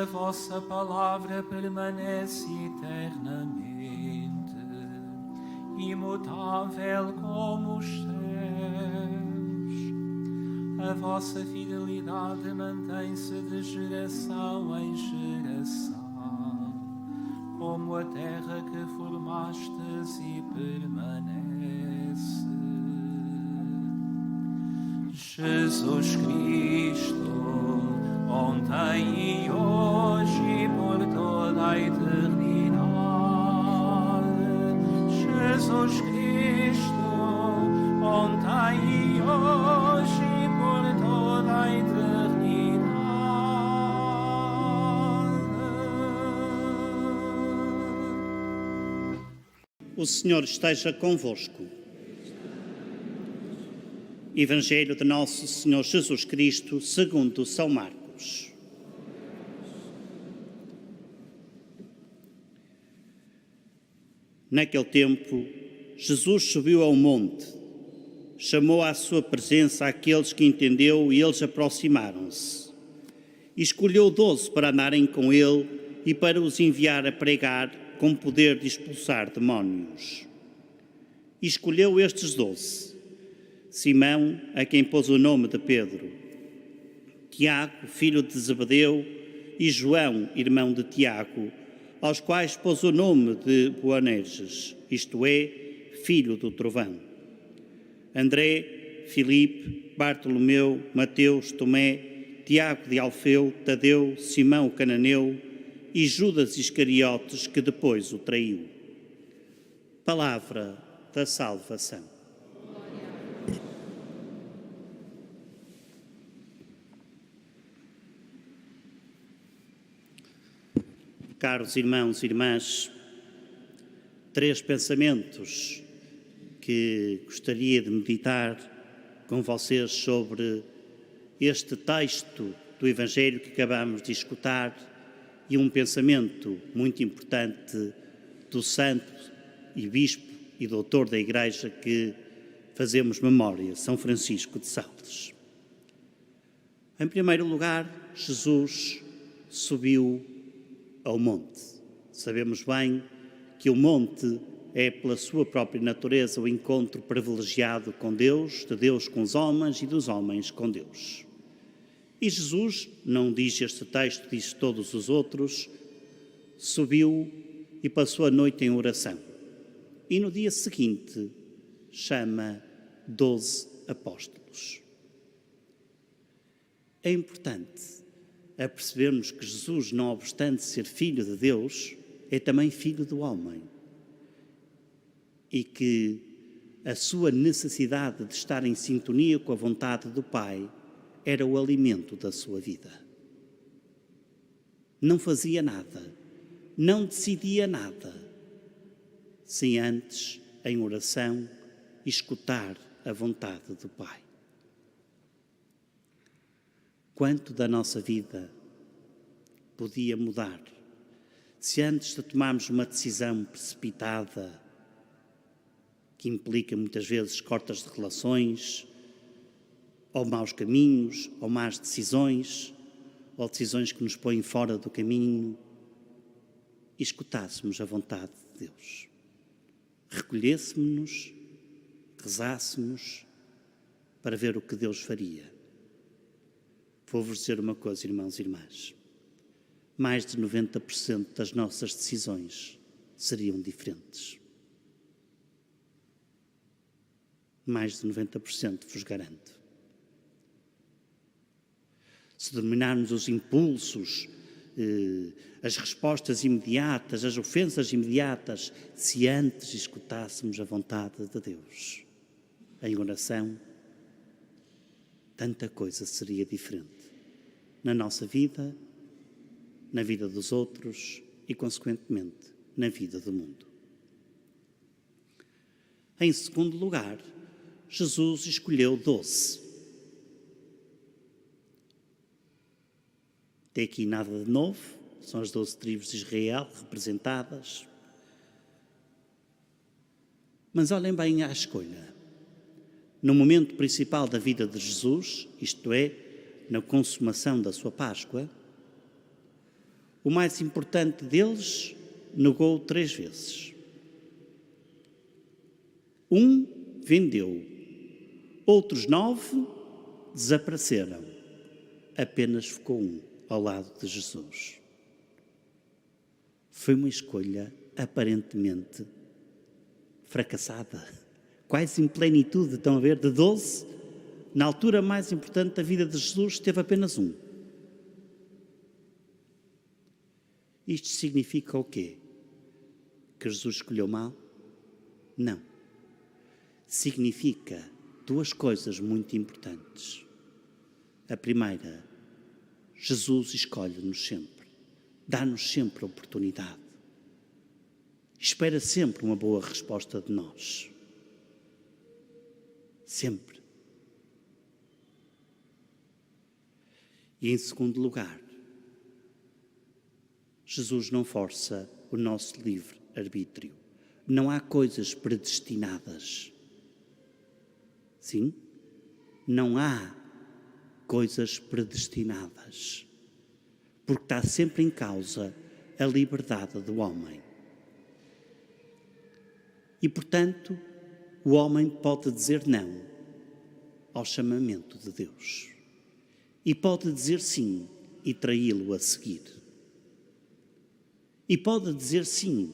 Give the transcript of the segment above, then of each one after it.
a vossa palavra permanece eternamente, imutável como os céus. A vossa fidelidade mantém-se de geração em geração, como a terra que formastes e permanece. Jesus Cristo, ontem e hoje e por toda a eternidade. Jesus Cristo, ontem e hoje e por toda a eternidade. O Senhor esteja convosco. Evangelho de Nosso Senhor Jesus Cristo, segundo São Marcos. Naquele tempo, Jesus subiu ao monte, chamou à sua presença aqueles que entendeu e eles aproximaram-se. Escolheu 12 para andarem com ele e para os enviar a pregar com poder de expulsar demónios. Escolheu estes 12. Simão, a quem pôs o nome de Pedro, Tiago, filho de Zebedeu, e João, irmão de Tiago, aos quais pôs o nome de Boanerges, isto é, filho do trovão. André, Filipe, Bartolomeu, Mateus, Tomé, Tiago de Alfeu, Tadeu, Simão o cananeu e Judas Iscariotes, que depois o traiu. Palavra da salvação. Caros irmãos e irmãs, 3 pensamentos que gostaria de meditar com vocês sobre este texto do Evangelho que acabamos de escutar e um pensamento muito importante do santo e bispo e doutor da Igreja que fazemos memória, São Francisco de Sales. Em primeiro lugar, Jesus subiu ao monte. Sabemos bem que o monte é, pela sua própria natureza, o encontro privilegiado com Deus, de Deus com os homens e dos homens com Deus. E Jesus, não diz este texto, diz todos os outros, subiu e passou a noite em oração. E no dia seguinte chama 12 apóstolos. É importante a percebermos que Jesus, não obstante ser filho de Deus, é também filho do homem. E que a sua necessidade de estar em sintonia com a vontade do Pai era o alimento da sua vida. Não fazia nada, não decidia nada, sem antes, em oração, escutar a vontade do Pai. Quanto da nossa vida podia mudar se antes de tomarmos uma decisão precipitada, que implica muitas vezes cortes de relações, ou maus caminhos, ou más decisões, ou decisões que nos põem fora do caminho, escutássemos a vontade de Deus. Recolhêssemos-nos, rezássemos para ver o que Deus faria. Vou-vos dizer uma coisa, irmãos e irmãs. Mais de 90% das nossas decisões seriam diferentes. Mais de 90% vos garanto. Se dominarmos os impulsos, as respostas imediatas, as ofensas imediatas, se antes escutássemos a vontade de Deus em oração, tanta coisa seria diferente na nossa vida, na vida dos outros e, consequentemente, na vida do mundo. Em segundo lugar, Jesus escolheu 12. Tem aqui nada de novo, são as 12 tribos de Israel representadas. Mas olhem bem à escolha. No momento principal da vida de Jesus, isto é, na consumação da sua Páscoa, O mais importante deles negou 3 vezes. Um vendeu, outros 9 desapareceram. Apenas ficou um ao lado de Jesus. Foi uma escolha aparentemente fracassada, quase em plenitude. Estão a ver? De 12, na altura mais importante da vida de Jesus, teve apenas um. Isto significa o quê? Que Jesus escolheu mal? Não. Significa 2 coisas muito importantes. A primeira, Jesus escolhe-nos sempre, dá-nos sempre a oportunidade, espera sempre uma boa resposta de nós. Sempre. E em segundo lugar, Jesus não força o nosso livre-arbítrio. Não há coisas predestinadas. Sim? Não há coisas predestinadas. Porque está sempre em causa a liberdade do homem. E, portanto, o homem pode dizer não ao chamamento de Deus. E pode dizer sim e traí-lo a seguir. E pode dizer sim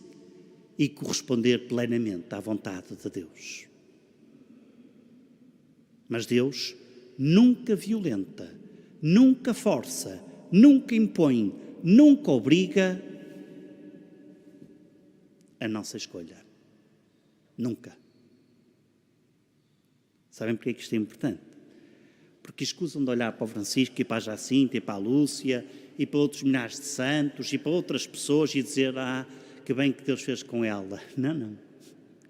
e corresponder plenamente à vontade de Deus. Mas Deus nunca violenta, nunca força, nunca impõe, nunca obriga a nossa escolha. Nunca. Sabem porque é que isto é importante? Porque escusam de olhar para o Francisco e para a Jacinta e para a Lúcia e para outros milhares de santos e para outras pessoas e dizer, que bem que Deus fez com ela. Não.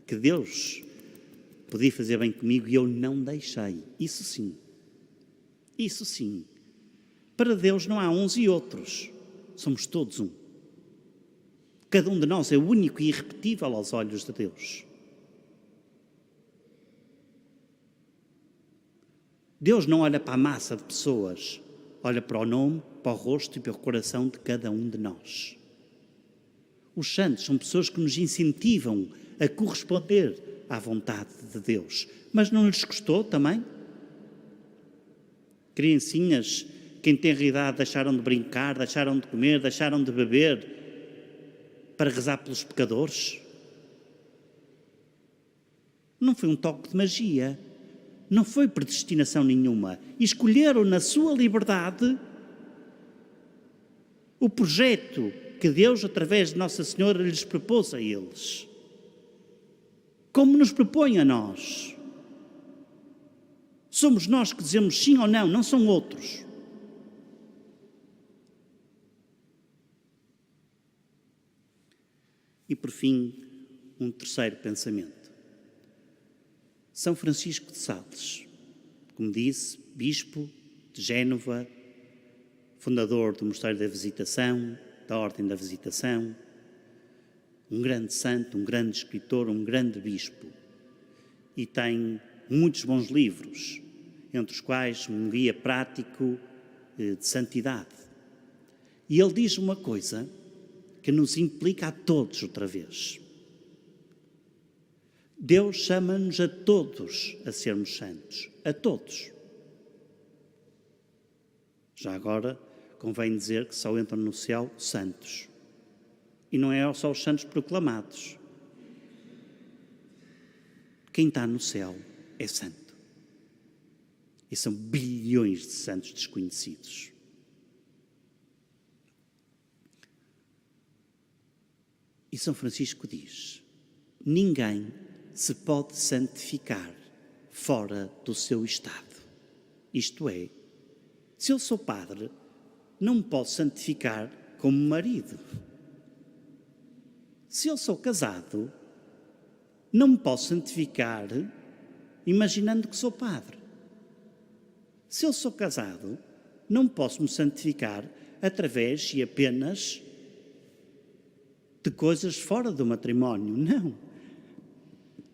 Que Deus podia fazer bem comigo e eu não deixei. Isso sim. Isso sim. Para Deus não há uns e outros. Somos todos um. Cada um de nós é único e irrepetível aos olhos de Deus. Deus não olha para a massa de pessoas, olha para o nome, para o rosto e para o coração de cada um de nós. Os santos são pessoas que nos incentivam a corresponder à vontade de Deus. Mas não lhes custou também? Criancinhas que em tenra idade deixaram de brincar, deixaram de comer, deixaram de beber para rezar pelos pecadores? Não foi um toque de magia. Não foi predestinação nenhuma. Escolheram na sua liberdade o projeto que Deus, através de Nossa Senhora, lhes propôs a eles. Como nos propõe a nós. Somos nós que dizemos sim ou não, não são outros. E por fim, um terceiro pensamento. São Francisco de Sales, como disse, bispo de Génova, fundador do Mosteiro da Visitação, da Ordem da Visitação, um grande santo, um grande escritor, um grande bispo. E tem muitos bons livros, entre os quais um guia prático de santidade. E ele diz uma coisa que nos implica a todos outra vez. Deus chama-nos a todos a sermos santos. A todos. Já agora, convém dizer que só entram no céu santos. E não é só os santos proclamados. Quem está no céu é santo. E são bilhões de santos desconhecidos. E São Francisco diz: ninguém se pode santificar fora do seu estado. Isto é, se eu sou padre, não me posso santificar como marido. Se eu sou casado, não me posso santificar imaginando que sou padre. Se eu sou casado, não posso me santificar através e apenas de coisas fora do matrimónio. Não.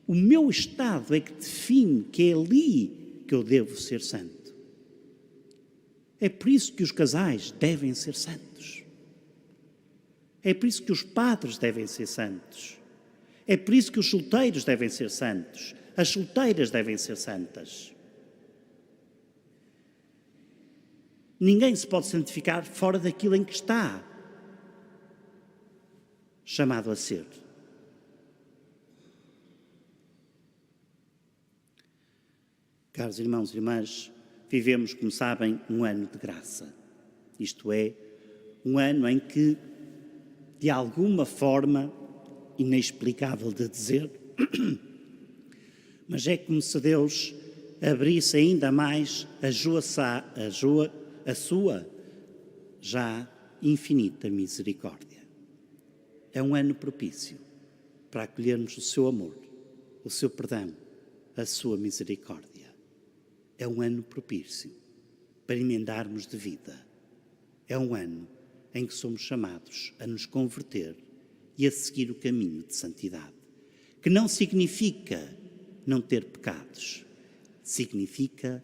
O meu estado é que define que é ali que eu devo ser santo. É por isso que os casais devem ser santos. É por isso que os padres devem ser santos. É por isso que os solteiros devem ser santos. As solteiras devem ser santas. Ninguém se pode santificar fora daquilo em que está chamado a ser. Caros irmãos e irmãs, vivemos, como sabem, um ano de graça. Isto é, um ano em que, de alguma forma, inexplicável de dizer, mas é como se Deus abrisse ainda mais a sua já infinita misericórdia. É um ano propício para acolhermos o seu amor, o seu perdão, a sua misericórdia. É um ano propício para emendarmos de vida. É um ano em que somos chamados a nos converter e a seguir o caminho de santidade, que não significa não ter pecados, significa,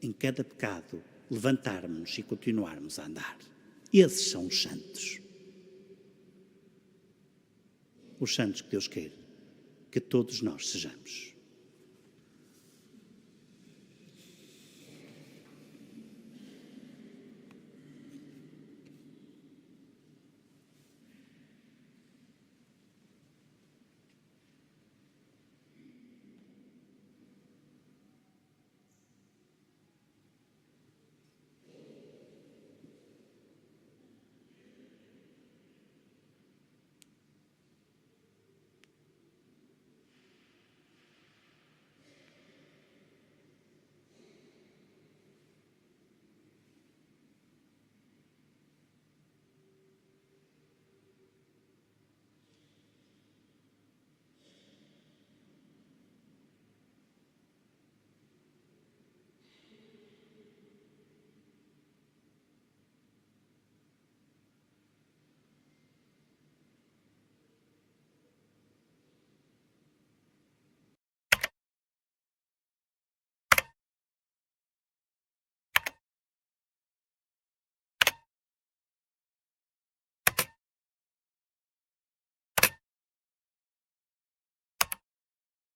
em cada pecado, levantarmos e continuarmos a andar. Esses são os santos. Os santos que Deus quer que todos nós sejamos.